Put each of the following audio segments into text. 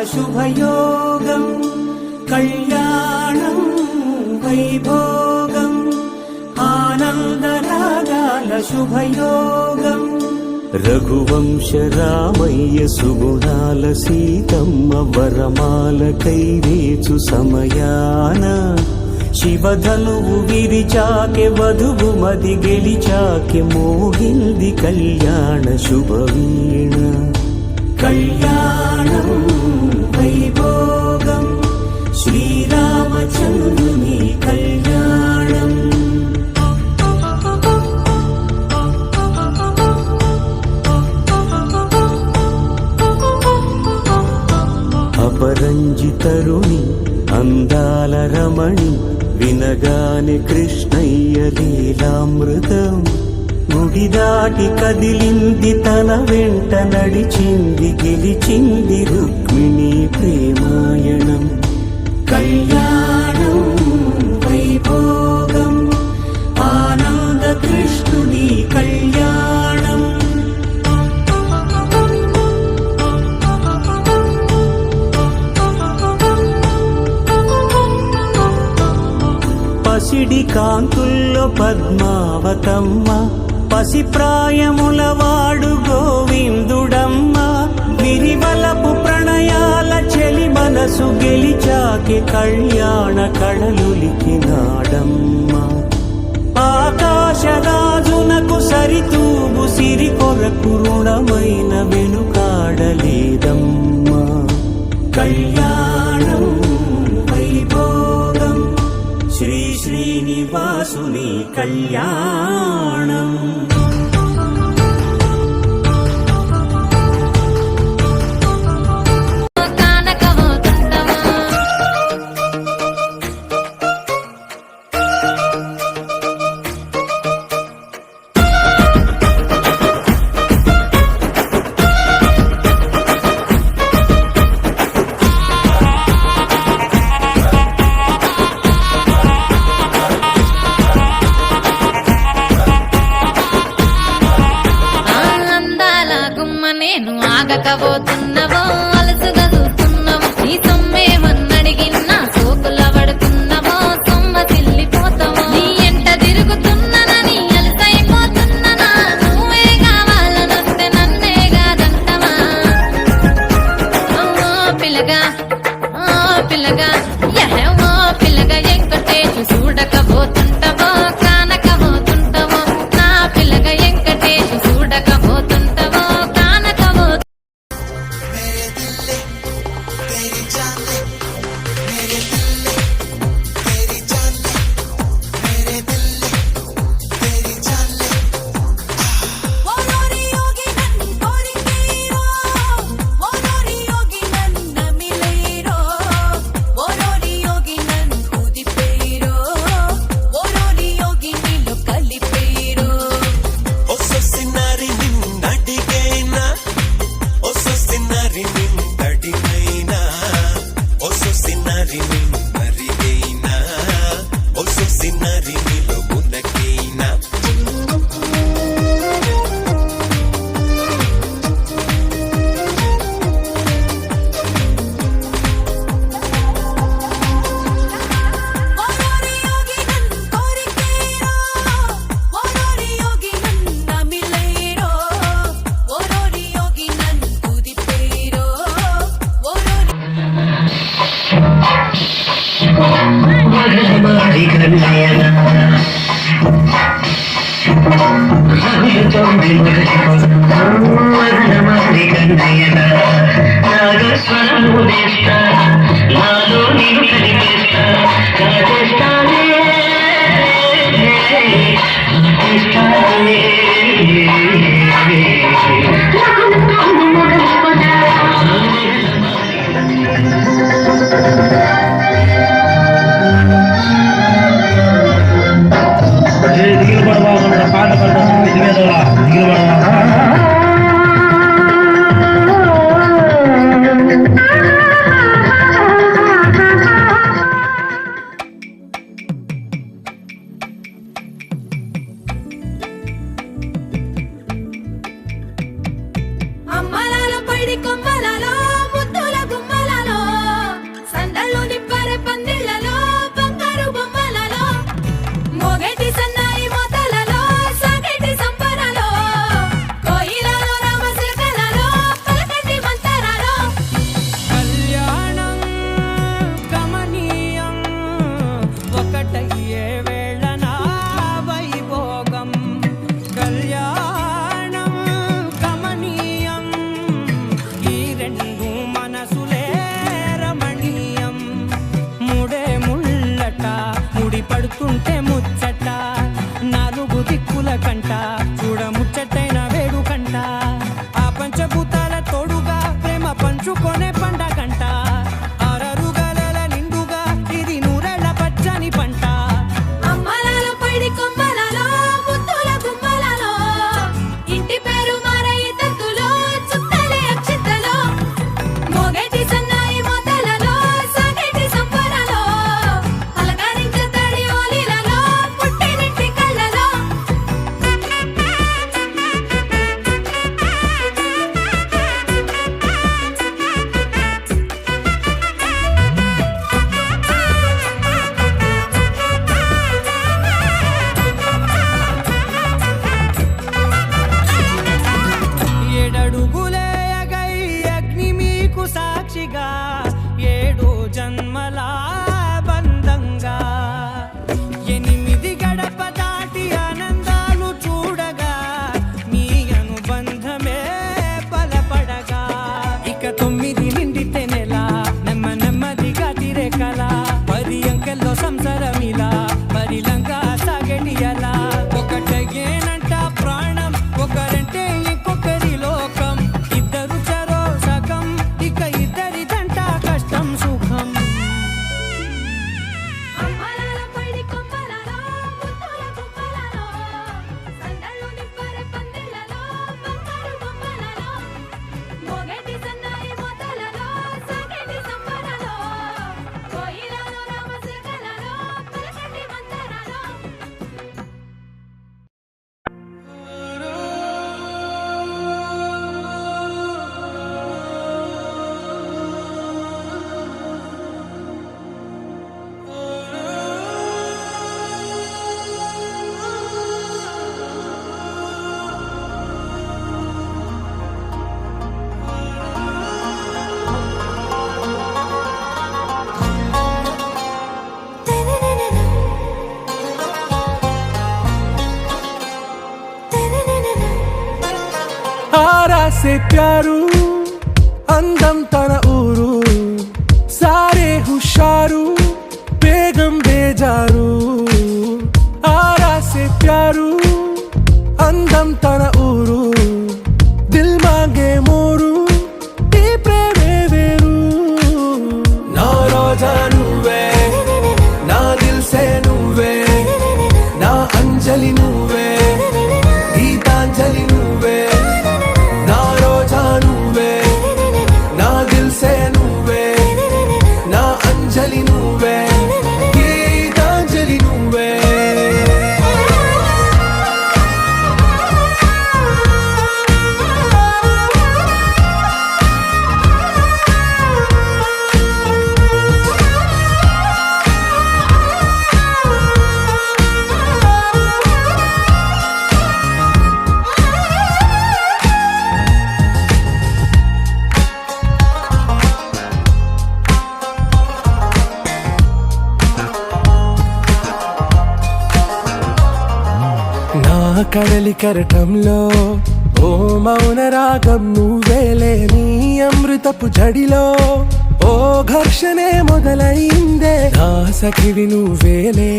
శుభయోగం కళ్యాణం వైభోగం ఆనందరాగాల శుభయోగం రఘువంశ రామయ్య సుగుణాల సీతమ్మ వరమాల కైవేచు సమయాన శివధనువు విరిచాకె వధువు మది గెలిచాకె మోగింది కళ్యాణ శుభవీణ కళ్యాణం వైభోగం శ్రీరామచంద్రుని కళ్యాణం అపరంజి తరుణి అందాల రమణి వినగానే కృష్ణయ్య లీలామృతం గుడి దాటి కదిలింది తన వెంట నడిచింది గెలిచింది రుక్మిణి ప్రేమాయణం కళ్యాణం వైభోగం ఆనంద కృష్ణుని కళ్యాణం పసిడి కాంతుల్లో పద్మావతమ్మ పసిప్రాయముల వాడు గోవిందుడమ్మ విరివలపు ప్రణయాల చెలి మనసు గెలిచాకి కళ్యాణ కళలులికినాడమ్మ ఆకాశరాజునకు సరితూగు సిరి కొరకు రుణమైన వెనుకాడలేదమ్మా కళ్యాణం వైభోగం శ్రీ శ్రీనివాసుని కళ్యాణం ఆగకపోతున్నవో అలసుగా చూస్తున్నవో నీ సొమ్మేమన్నడిగిన్నా సోకుల పడుతున్నవో సొమ్మ తిల్లిపోతావో నీ ఎంట తిరుగుతున్ననని అలసైపోతున్ననా నువ్వే కావాలనొస్తే నన్నే కాదంటవా పిల్లగా పిల్లగా యహో పిల్లగా ఎంకటేషు చూడకపోతుంటవో కానకపోతుంటవో నా పిల్లగా ఎంకటేషు చూడకపోతుంటవో కొమ్మలలో ముద్దుల గుమ్మల పడుతుంటే ముచ్చట నాలుగు దిక్కుల కంట చూడ ముచ్చటైన వేడుకంట ఆ పంచభూతాల తోడుగా ప్రేమ పంచుకొనే పండగంట ఆరరు గలల నిండుగా ఇది నూరెళ్ళ పచ్చని పంట అమ్మలాలో పైడి కొమ్మలలో ముత్తుల గుమ్మలలో ఇంటి పేరు మారయి తత్తులో చుట్టలే అక్షింతలో మోగేటి సన్నాయి మోతలలో సాగేటి సంబరాలో అలకరించే తడి ఓలిలలో పుట్టినింటి కళ్ళలో ఏడడుగులే ఎగై అగ్ని మీకు సాక్షిగా ఏడు జన్మల బంధంగా ఎనిమిది గడప దాటి ఆనందాలు చూడగా మీ అనుబంధమే బలపడగా ఇక 9 నిండితే నెల నెమ్మదిగా తిరే కల 10 అంకెల్లో సంసారమిలా పరిలంగా సాగటి అలా ఒకటేనంట ప్రాణం ఒకరంటే ఇంకొకరి లోకం ఇద్దరు చరో సగం ఇక ఇద్దరిదంట కష్టం సుఖం అమ్మలాలో పైడి కొమ్మలలో ముత్తుల గుమ్మలలో సందళ్ళు నిప్పరే పందిళ్ళలో బంగారు బొమ్మలలో మోగేటి సన్నాయి మోతలలో సాగేటి సంబరాలో కోయిలలో రామశకలలో పలకటి మందరాలో आरा से प्यारू అందం తన ఊరు సారే హుషారు బేగం బేజారు ఆరా से प्यारू అందం తన ఊరు దిల్ మాంగే మోరు ఈ ప్రేమే వేరు నా రోజా నువ్వే నా దిల్ సే నువ్వే నా అంజలి నువ్వే గీతాంజలి నువ్వే నా రోజా నువ్వే నా దిల్ సే నువ్వే నా అంజలి నువ్వే గీతాంజలి నువ్వే నా కడలి కరటంలో ఓ మౌన రాగం నువ్వేలే నీ అమృతపు జడిలో ఓ ఘర్షణే మొదలైందే నా సఖివి నువ్వేలే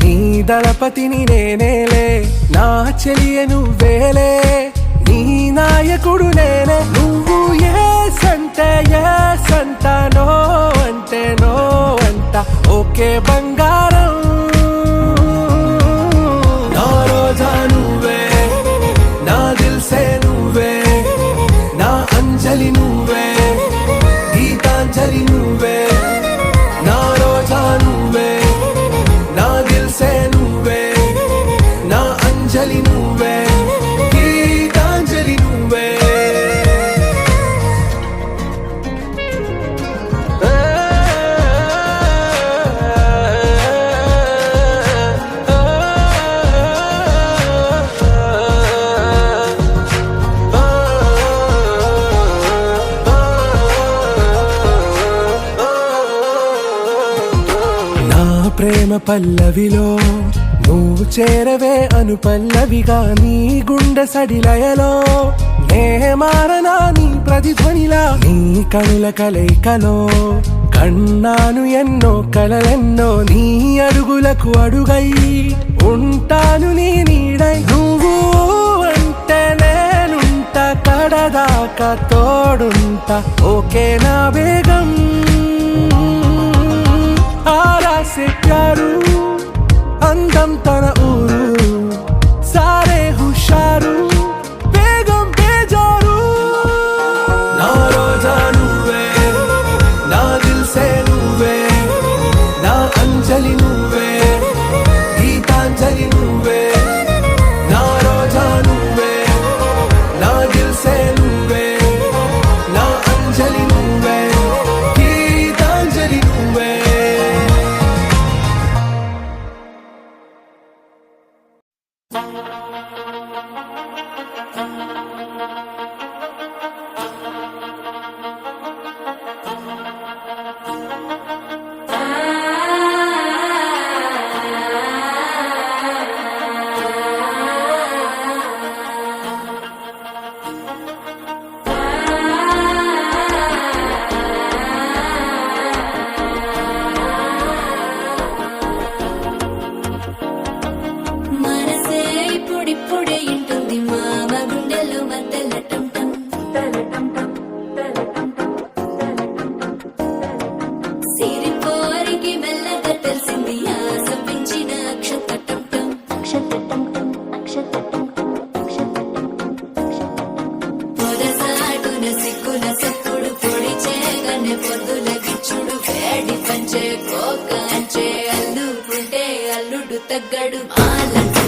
నీ దళపతిని నేనేలే నా చెలియ నువ్వేలే నీ నాయకుడు నేనే నువ్వు ఏ సంట నో అంటే నో అంట ఓకే బంగారం నా రోజా నువ్వే నా దిల్ సే నువ్వే నా అంజలి నువ్వే గీతాంజలి నువ్వే నా రోజా నువ్వే నా దిల్ సే నువ్వే నా అంజలి నువ్వే గీతాంజలి నువ్వే ప్రేమ పల్లవిలో నువ్వు చేరవే అను పల్లవిగా నీ గుండె సడిలయలో నే మారనా నీ ప్రతిధ్వనిలా నీ కనుల కలయికలో కన్నాను ఎన్నో కలలెన్నో నీ అడుగులకు అడుగై ఉంటాను నీ నీడై నువ్వు అంటే నేనుంట కడదాకా తోడుంటా ఓకే నా బేగం ఆరాసే ప్యారు అందం తన ఊరు సారే హుషారు బేగం బేజారు నా రోజా నువ్వే నా దిల్ సే నువ్వే నా అంజలి నువ్వే గీతాంజలి నువ్వే నా రోజా నువ్వే నా దిల్ సే నువ్వే నా అంజలి నువ్వే గీతాంజలి నువ్వే మనసే ఇప్పుడిప్పుడే ఇంటుంది మామ గుండెల్లో మధ్యల టం టం సిరిపోరికి మెల్లగా తెలిసింది ఆశ పెంచిన అక్షత టం టం పొదసాటున సిక్కుల సప్పుడు పొడి చేయగానే పొద్దుల గిచ్చుడు వేడి పంచే కోకంచే అల్లుకుంటే అల్లుడు తగ్గడు ఆలంటు